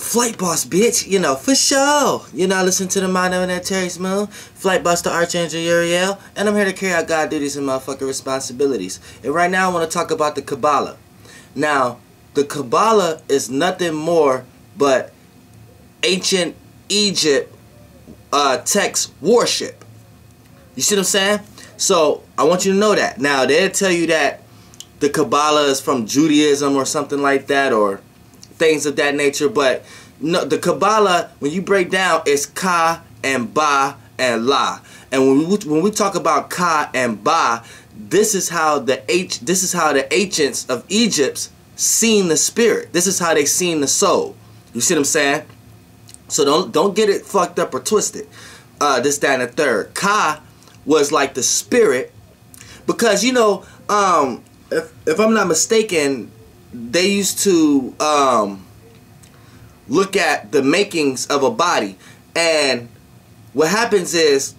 Flight Boss, bitch, you know, for sure. You know, listen to the mind of that Terry Smooth, Flight Boss, the Archangel Uriel, and I'm here to carry out God duties and motherfucking responsibilities. And right now I want to talk about the Kabbalah. Now, the Kabbalah is nothing more but ancient Egypt text worship. You see what I'm saying? So, I want you to know that. Now, they'll tell you that the Kabbalah is from Judaism or something like that, or things of that nature, but no, the Kabbalah, when you break down, is Ka and Ba and La. And when we talk about Ka and Ba, this is how the ancients of Egypt seen the spirit. This is how they seen the soul. You see what I'm saying? So don't get it fucked up or twisted. This, that, and the third. Ka was like the spirit, because you know, if I'm not mistaken, they used to look at the makings of a body, and what happens is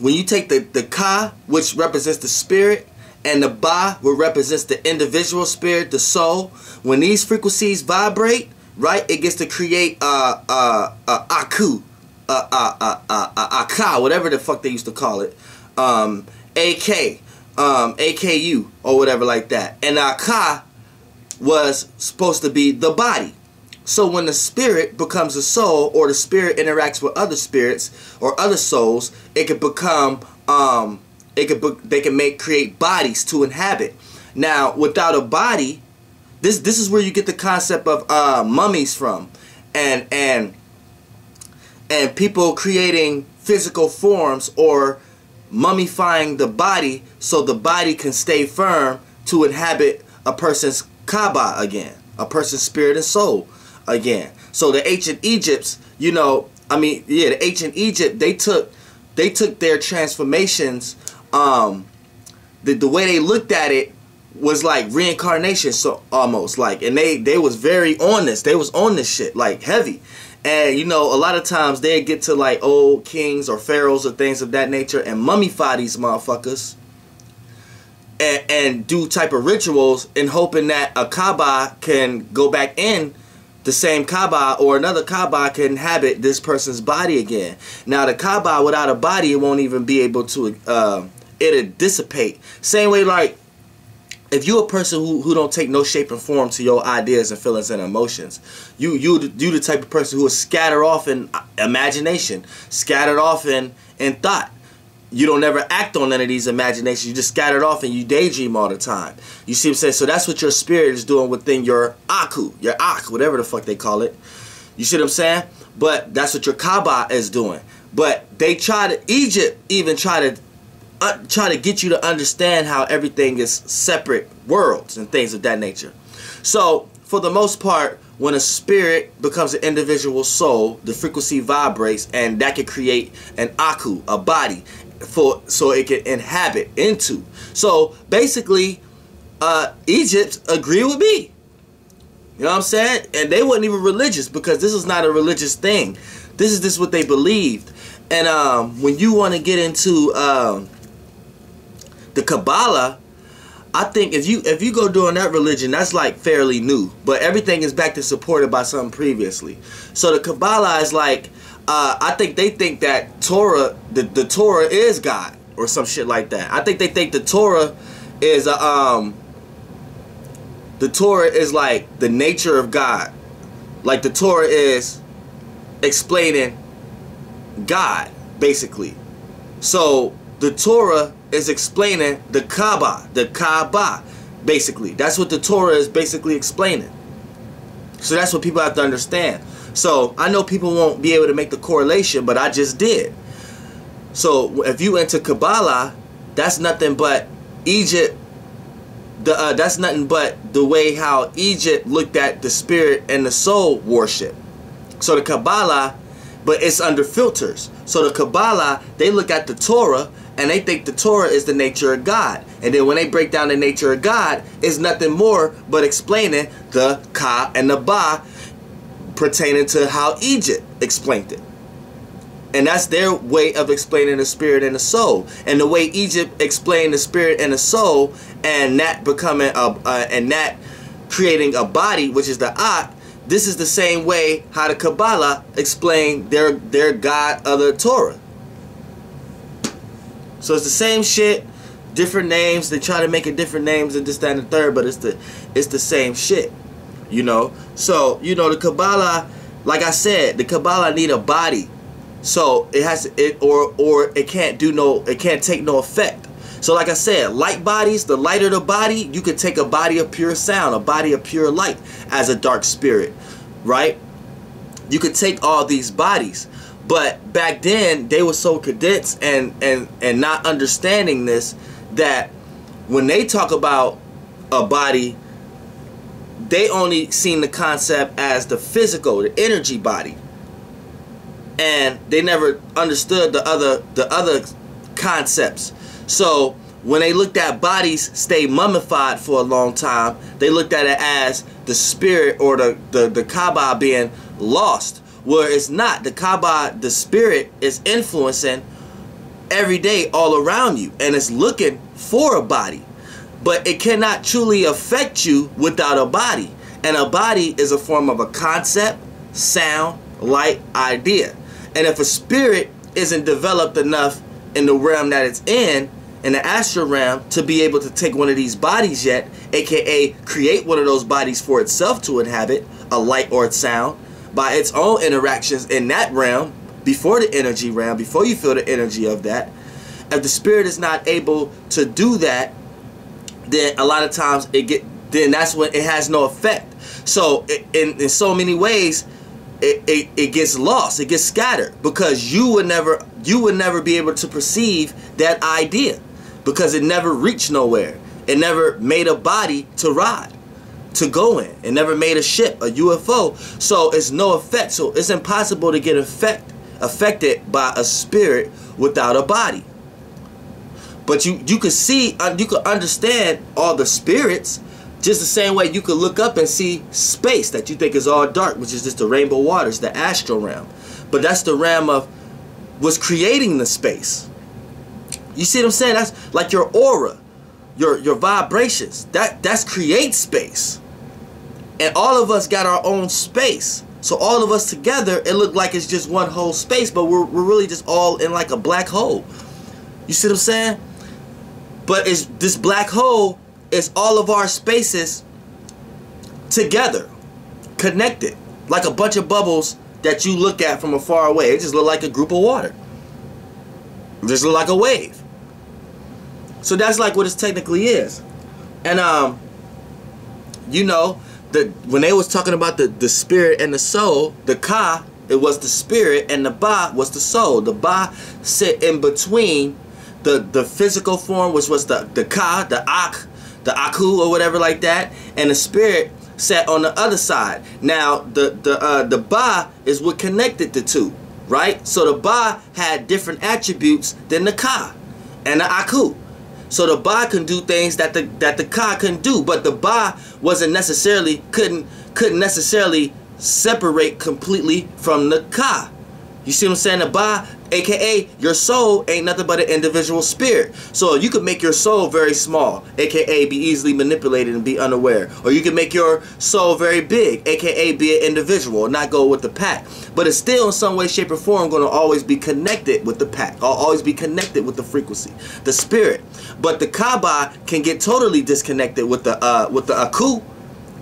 when you take the Ka, which represents the spirit, and the Ba, which represents the individual spirit, the soul, when these frequencies vibrate, right, it gets to create Aku, Aka, whatever the fuck they used to call it, AK, AKU, or whatever like that. And Aka was supposed to be the body. So when the spirit becomes a soul, or the spirit interacts with other spirits or other souls, it could become they can create bodies to inhabit. Now, without a body, this is where you get the concept of mummies from, and people creating physical forms or mummifying the body so the body can stay firm to inhabit a person's Kaaba again, a person's spirit and soul again. So the ancient Egypts, you know, I mean, yeah, the ancient Egypt, they took their transformations, the way they looked at it was like reincarnation, so almost like, and they was very on this. They was on this shit like heavy. And you know, a lot of times they get to like old kings or pharaohs or things of that nature and mummify these motherfuckers and do type of rituals in hoping that a Kaaba can go back in the same Kaaba, or another Kaaba can inhabit this person's body again. Now the Kaaba without a body, it won't even be able to, it'll dissipate. Same way like, if you're a person who don't take no shape and form to your ideas and feelings and emotions, you the type of person who is scattered off in imagination, scattered off in thought. You don't ever act on none of these imaginations. You just scattered off and you daydream all the time. You see what I'm saying? So that's what your spirit is doing within your Aku, your Ak, whatever the fuck they call it. You see what I'm saying? But that's what your Kaaba is doing. But they Egypt even try to get you to understand how everything is separate worlds and things of that nature. So for the most part, when a spirit becomes an individual soul, the frequency vibrates, and that can create an Aku, a body, so it can inhabit into. So basically, Egypt agree with me. You know what I'm saying? And they weren't even religious, because this is not a religious thing. This is just what they believed. And when you want to get into the Kabbalah, I think if you go doing that religion, that's like fairly new, but everything is back to supported by something previously. So the Kabbalah is like, I think they think that Torah, the Torah is God or some shit like that. I think they think the Torah is like the nature of God. Like the Torah is explaining God, basically. So the Torah is explaining the Kaaba, basically. That's what the Torah is basically explaining. So that's what people have to understand. So I know people won't be able to make the correlation, but I just did. So if you into Kabbalah, that's nothing but Egypt. That's nothing but the way how Egypt looked at the spirit and the soul worship. So the Kabbalah, but it's under filters. So the Kabbalah, they look at the Torah and they think the Torah is the nature of God. And then when they break down the nature of God, it's nothing more but explaining the Ka and the Ba pertaining to how Egypt explained it. And that's their way of explaining the spirit and the soul. And the way Egypt explained the spirit and the soul, and that becoming and that creating a body, which is the Ak, this is the same way how the Kabbalah explained their God of the Torah. So it's the same shit, different names. They try to make it different names and this, that, and the third, but it's the same shit, you know. So, you know, the Kabbalah, like I said, the Kabbalah need a body. So it has or it can't take no effect. So like I said, light bodies, the lighter the body, you could take a body of pure sound, a body of pure light as a dark spirit, right? You could take all these bodies. But back then they were so condensed and not understanding this, that when they talk about a body, they only seen the concept as the physical, the energy body. And they never understood the other concepts. So when they looked at bodies stay mummified for a long time, they looked at it as the spirit or the Kaaba being lost. Where it's not. The Kaaba, the spirit, is influencing every day all around you, and it's looking for a body. But it cannot truly affect you without a body. And a body is a form of a concept, sound, light, idea. And if a spirit isn't developed enough in the realm that it's in the astral realm, to be able to take one of these bodies yet, aka create one of those bodies for itself to inhabit, a light or a sound, by its own interactions in that realm, before the energy realm, before you feel the energy of that. If the spirit is not able to do that, then a lot of times then that's when it has no effect. So in so many ways, it gets lost, it gets scattered, because you would never be able to perceive that idea, because it never reached nowhere. It never made a body to ride, to go in. It never made a ship, a UFO. So it's no effect. So it's impossible to get affected by a spirit without a body. But you could see, you could understand all the spirits just the same way you could look up and see space that you think is all dark, which is just the rainbow waters, the astral realm. But that's the realm of what's creating the space. You see what I'm saying? That's like your aura, your vibrations. That's create space. And all of us got our own space. So all of us together, it looked like it's just one whole space, but we're really just all in like a black hole. You see what I'm saying? But it's this black hole is all of our spaces together, connected, like a bunch of bubbles that you look at from afar away. It just look like a group of water. It just look like a wave. So that's like what it technically is. And you know, when they was talking about the spirit and the soul, the Ka, it was the spirit, and the Ba was the soul. The Ba sit in between the physical form, which was the Ka, the Ak, the Aku or whatever like that, and the spirit sat on the other side. Now the Ba is what connected the two, right? So the Ba had different attributes than the Ka and the Aku. So the Ba can do things that the Ka couldn't do, but the Ba wasn't necessarily couldn't necessarily separate completely from the Ka. You see what I'm saying? The Ba, aka your soul, ain't nothing but an individual spirit. So you could make your soul very small, aka be easily manipulated and be unaware. Or you can make your soul very big, aka be an individual and not go with the pack. But it's still in some way, shape, or form going to always be connected with the pack. Or always be connected with the frequency, the spirit. But the Kaaba can get totally disconnected with the Aku,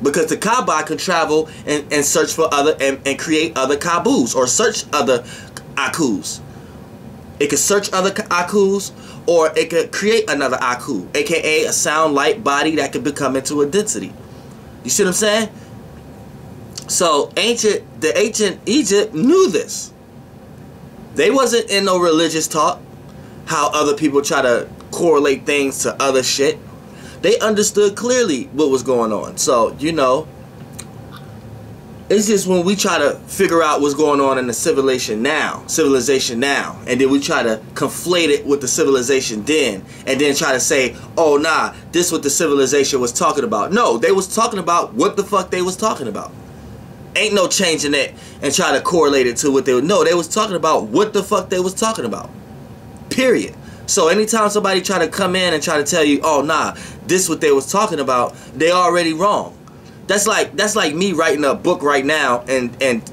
because the Kaaba can travel and search for other and create other Kabus, or search other Akus. It could search other Akus, or it could create another Aku, aka a sound, light, body that could become into a density. You see what I'm saying? So the ancient Egypt knew this. They wasn't in no religious talk, how other people try to correlate things to other shit. They understood clearly what was going on. So, you know, it's just when we try to figure out what's going on in the civilization now, and then we try to conflate it with the civilization then, and then try to say, oh nah, this is what the civilization was talking about. No, they was talking about what the fuck they was talking about. Ain't no changing it and try to correlate it to what they would. No, they was talking about what the fuck they was talking about. Period. So anytime somebody try to come in and try to tell you, oh nah, this is what they was talking about, they already wrong. That's like me writing a book right now, and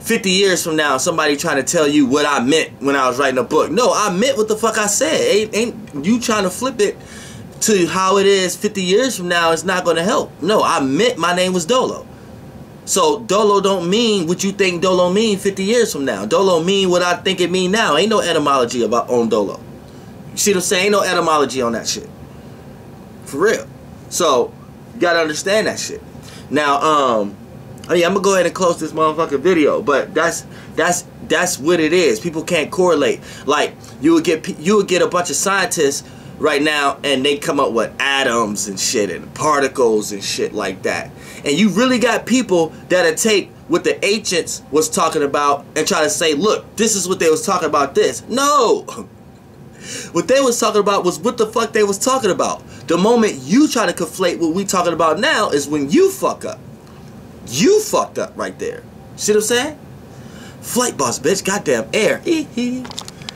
50 years from now, somebody trying to tell you what I meant when I was writing a book. No, I meant what the fuck I said. Ain't you trying to flip it to how it is 50 years from now? It's not going to help. No, I meant my name was Dolo. So Dolo don't mean what you think Dolo mean 50 years from now. Dolo mean what I think it mean now. Ain't no etymology about on Dolo. You see what I'm saying? Ain't no etymology on that shit. For real. So you gotta understand that shit. Now, oh yeah, I'm gonna go ahead and close this motherfucking video, but that's what it is. People can't correlate. Like you would get a bunch of scientists right now, and they come up with atoms and shit and particles and shit like that. And you really got people that'll take what the ancients was talking about and try to say, look, this is what they was talking about this. No. What they was talking about was what the fuck they was talking about. The moment you try to conflate what we talking about now is when you fuck up. You fucked up right there. See what I'm saying? Flight boss, bitch. Goddamn air.